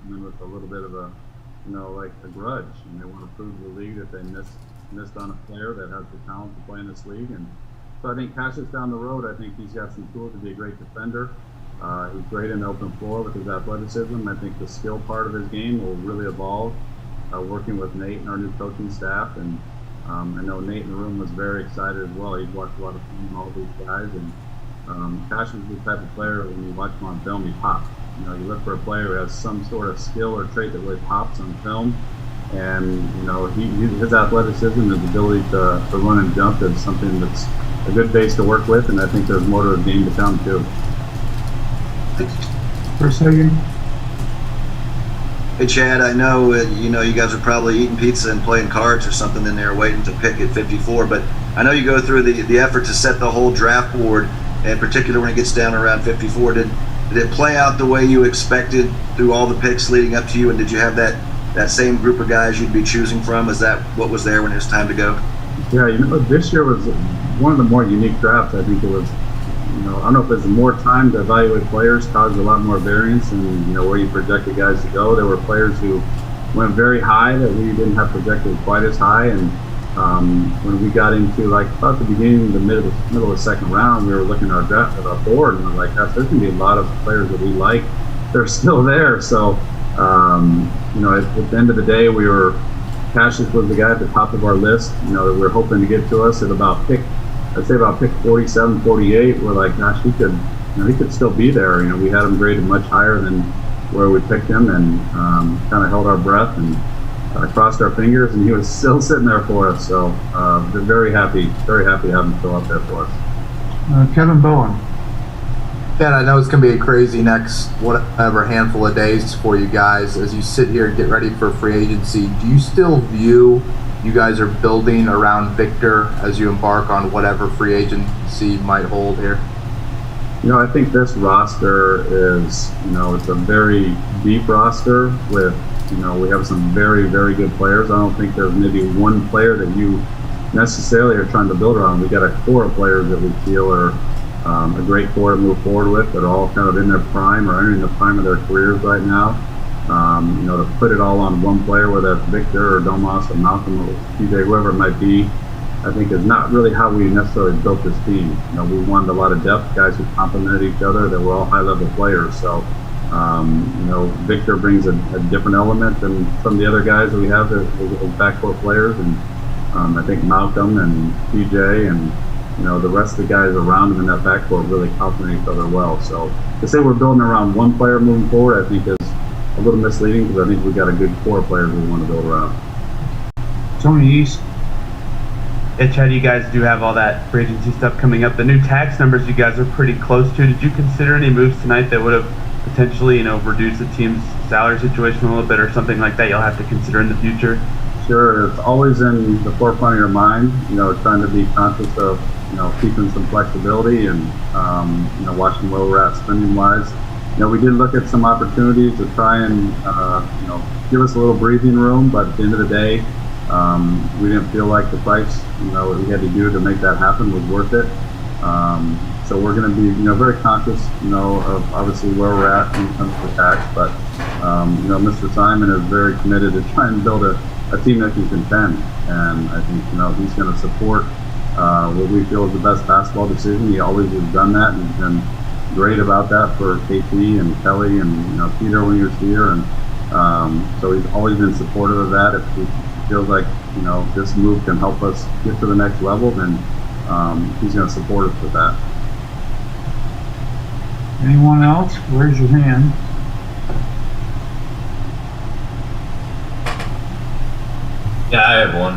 come in with a little bit of a, like a grudge, and they want to prove to the league that they missed on a player that has the talent to play in this league. And so I think Cassius down the road, I think he's got some tools to be a great defender. He's great in the open floor with his athleticism. I think the skill part of his game will really evolve, working with Nate and our new coaching staff. And I know Nate in the room was very excited as well. He's watched a lot of film from all these guys. And Cassius is the type of player, when you watch him on film, he pops. You look for a player who has some sort of skill or trait that really pops on film. And, his athleticism, his ability to run and jump is something that's a good base to work with. And I think there's more to his game to come, too. For a second. Hey Chad, I know you guys are probably eating pizza and playing cards or something in there, waiting to pick at 54. But I know you go through the effort to set the whole draft board, in particular when it gets down around 54. Did it play out the way you expected through all the picks leading up to you? And did you have that same group of guys you'd be choosing from? Is that what was there when it was time to go? Yeah, this year was one of the more unique drafts. I think it was. I don't know if there's more time to evaluate players, caused a lot more variance in, where you projected guys to go. There were players who went very high that we didn't have projected quite as high. And when we got into about the beginning, the middle of the second round, we were looking at our draft, at our board, and we're like, gosh, there's going to be a lot of players that we like. They're still there. So, at the end of the day, Cassius was the guy at the top of our list, that we were hoping to get to us at about pick 47, 48. We're like, gosh, he could still be there. We had him graded much higher than where we picked him, and kind of held our breath and crossed our fingers, and he was still sitting there for us. So we're very happy to have him still up there for us. Kevin Bowen. Chad, I know it's going to be a crazy next whatever handful of days for you guys as you sit here and get ready for free agency. Do you still view you guys are building around Victor as you embark on whatever free agency might hold here? I think this roster is, it's a very deep roster with, we have some very, very good players. I don't think there's maybe one player that you necessarily are trying to build around. We got a core of players that we feel are a great core to move forward with, that are all kind of in their prime or entering the prime of their careers right now. To put it all on one player, whether that's Victor or Domas or Malcolm or TJ, whoever it might be, I think is not really how we necessarily built this team. We wanted a lot of depth, guys who complemented each other, that were all high-level players. So, Victor brings a different element than some of the other guys that we have as backcourt players, and I think Malcolm and TJ and the rest of the guys around him in that backcourt really complement each other well. So to say we're building around one player moving forward, I think is a little misleading, because I think we've got a good core of players we want to build around. Tony East. Yeah, Chad, you guys do have all that free agency stuff coming up. The new tax numbers you guys are pretty close to. Did you consider any moves tonight that would have potentially, reduced the team's salary situation a little bit, or something like that you'll have to consider in the future? Sure, it's always in the forefront of your mind, trying to be conscious of, keeping some flexibility and, watching where we're at spending-wise. We did look at some opportunities to try and, give us a little breathing room, but at the end of the day, we didn't feel like the price, what we had to do to make that happen was worth it. So we're going to be, very conscious, of obviously where we're at when it comes to tax, but, Mr. Simon is very committed to try and build a team that can contend. And I think, he's going to support what we feel is the best basketball decision. He always has done that, and he's been great about that for KT and Kelly and Peter when he was here, and so he's always been supportive of that. If he feels like this move can help us get to the next level, then he's going to support us with that. Anyone else? Raise your hand. Yeah, I have one.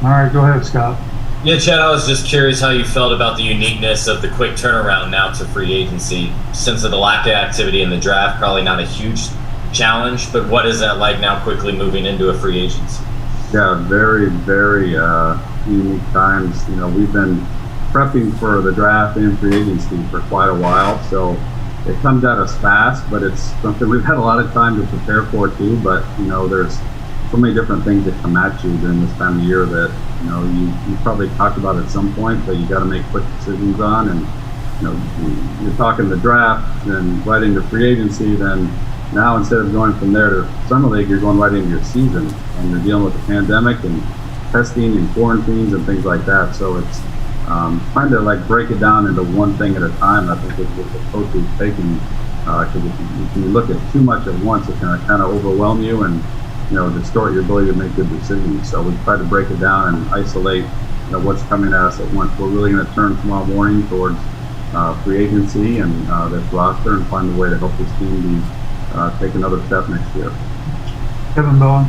All right, go ahead, Scott. Yeah, Chad, I was just curious how you felt about the uniqueness of the quick turnaround now to free agency. Since of the lack of activity in the draft, probably not a huge challenge, but what is that like now quickly moving into a free agency? Yeah, very, very unique times. We've been prepping for the draft and free agency for quite a while, so it comes at us fast, but it's something we've had a lot of time to prepare for too. But there's so many different things that come at you during this time of year that you probably talked about at some point, but you got to make quick decisions on. And you're talking the draft, then right into free agency, then now instead of going from there to summer league, you're going right into your season, and you're dealing with the pandemic and testing and quarantines and things like that. So it's trying to like break it down into one thing at a time. I think it's what the coach is taking, because if you look at too much at once, it can kind of overwhelm you and distort your ability to make good decisions. So we try to break it down and isolate what's coming at us at once. We're really going to turn tomorrow morning towards free agency and this roster and find a way to help this team take another step next year. Kevin Bowen.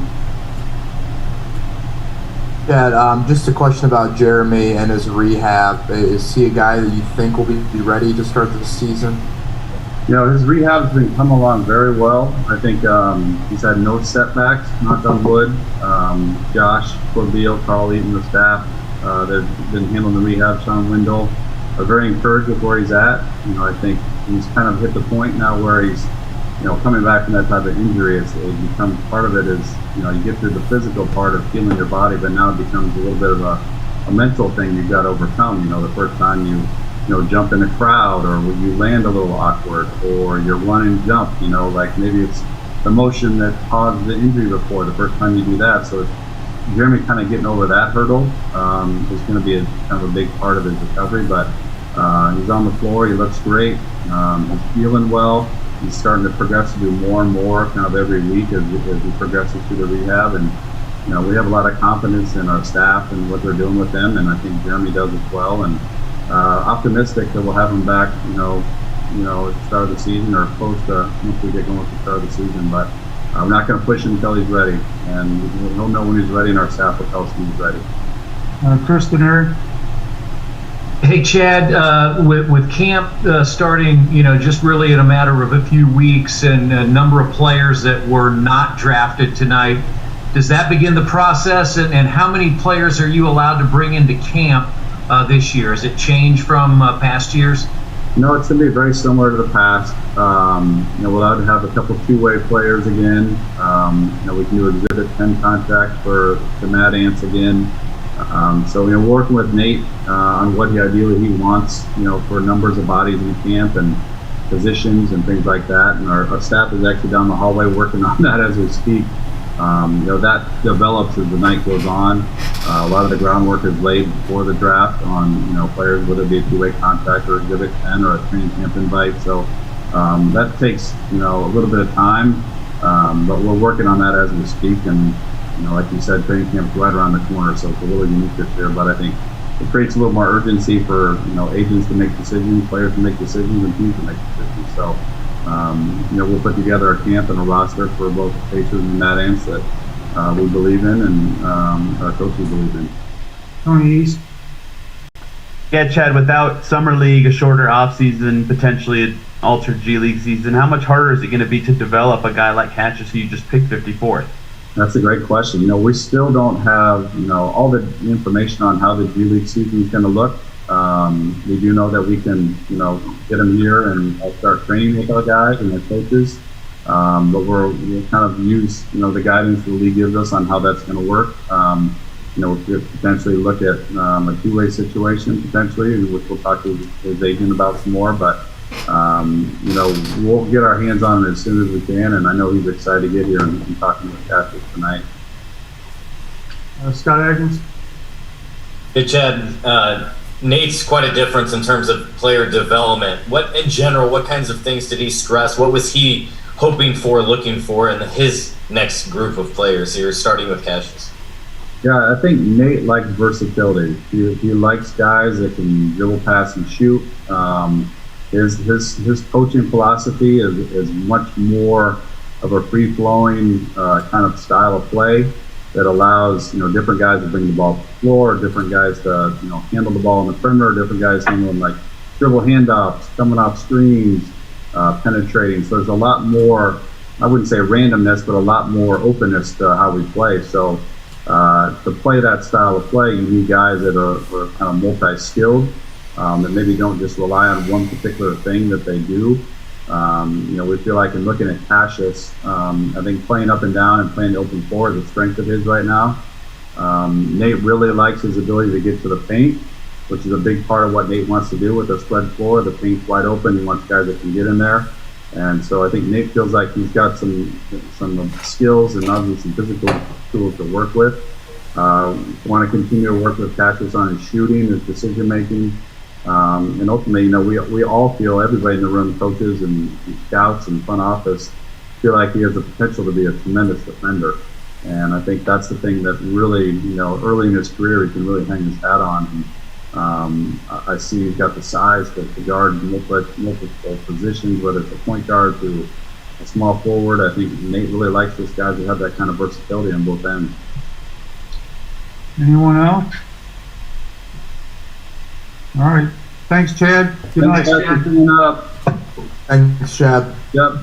Yeah, just a question about Jeremy and his rehab. Is he a guy that you think will be ready to start the season? His rehab's been coming along very well. I think he's had no setbacks, knock on wood. Josh Corbeil, Carl Eaton, the staff, they've been handling the rehab. Sean Wendell are very encouraged with where he's at. I think he's kind of hit the point now where he's, coming back from that type of injury. It becomes part of it is, you get through the physical part of healing your body, but now it becomes a little bit of a mental thing you've got to overcome. The first time you jump in a crowd, or you land a little awkward, or you're run and jump, like maybe it's the motion that caused the injury before, the first time you do that. So Jeremy kind of getting over that hurdle is going to be kind of a big part of his recovery, but he's on the floor, he looks great, he's feeling well, he's starting to progress to do more and more kind of every week as he progresses through the rehab, and we have a lot of confidence in our staff and what they're doing with them, and I think Jeremy does as well, and optimistic that we'll have him back, at the start of the season or close to once we get going with the start of the season. But we're not going to push him until he's ready, and he'll know when he's ready, and our staff will tell us when he's ready. Chris Denard. Hey, Chad, with camp starting, just really in a matter of a few weeks, and a number of players that were not drafted tonight, does that begin the process? And how many players are you allowed to bring into camp this year? Has it changed from past years? No, it's going to be very similar to the past. We're allowed to have a couple two-way players again. We can do Exhibit 10 contracts for the Mad Ants again. So we're working with Nate on what ideally he wants, for numbers of bodies in the camp and positions and things like that. And our staff is actually down the hallway working on that as we speak. That develops as the night goes on. A lot of the groundwork is laid before the draft on, players, whether it be a two-way contract or Exhibit 10 or a training camp invite. So that takes, a little bit of time, but we're working on that as we speak. And, like you said, training camp's right around the corner, so it's a little unique this year. But I think it creates a little more urgency for, agents to make decisions, players to make decisions, and teams to make decisions. So, we'll put together a camp and a roster for both the Pacers and Mad Ants that we believe in and our coaches believe in. Tony East. Yeah, Chad, without Summer League, a shorter off season, potentially an altered G League season, how much harder is it going to be to develop a guy like Cassius who you just picked 54th? That's a great question. We still don't have, all the information on how the G League season is going to look. We do know that we can, get them here and start training with our guys and our coaches. But we'll kind of use, the guidance the league gives us on how that's going to work. We'll potentially look at a two-way situation potentially, which we'll talk to his agent about some more. But we'll get our hands on it as soon as we can, and I know he's excited to get here and talking with Cassius tonight. Scott Agnes. Hey, Chad, Nate's quite a difference in terms of player development. What kinds of things did he stress? What was he hoping for, looking for in his next group of players here, starting with Cassius? Yeah, I think Nate likes versatility. He likes guys that can dribble, pass, and shoot. His coaching philosophy is much more of a free-flowing kind of style of play that allows different guys to bring the ball to the floor, different guys to handle the ball on the perimeter, different guys handling like dribble handoffs, coming off screens, penetrating. So there's a lot more, I wouldn't say randomness, but a lot more openness to how we play. So to play that style of play, you need guys that are kind of multi-skilled, that maybe don't just rely on one particular thing that they do. We feel like in looking at Cassius, I think playing up and down and playing the open floor is a strength of his right now. Nate really likes his ability to get to the paint, which is a big part of what Nate wants to do with a spread floor. The paint's wide open. He wants guys that can get in there. And so I think Nate feels like he's got some skills and obviously some physical tools to work with. Want to continue to work with Cassius on his shooting, his decision making, and ultimately, you know, we all feel, everybody in the room, coaches and scouts and front office, feel like he has the potential to be a tremendous defender. And I think that's the thing that really, you know, early in his career, he can really hang his hat on. And, I see he's got the size to guard multiple positions, whether it's a point guard to a small forward. I think Nate really likes those guys who have that kind of versatility on both ends. Anyone else? All right. Thanks, Chad. Good night. Thanks, guys, for coming up. Thanks, Chad. Yep.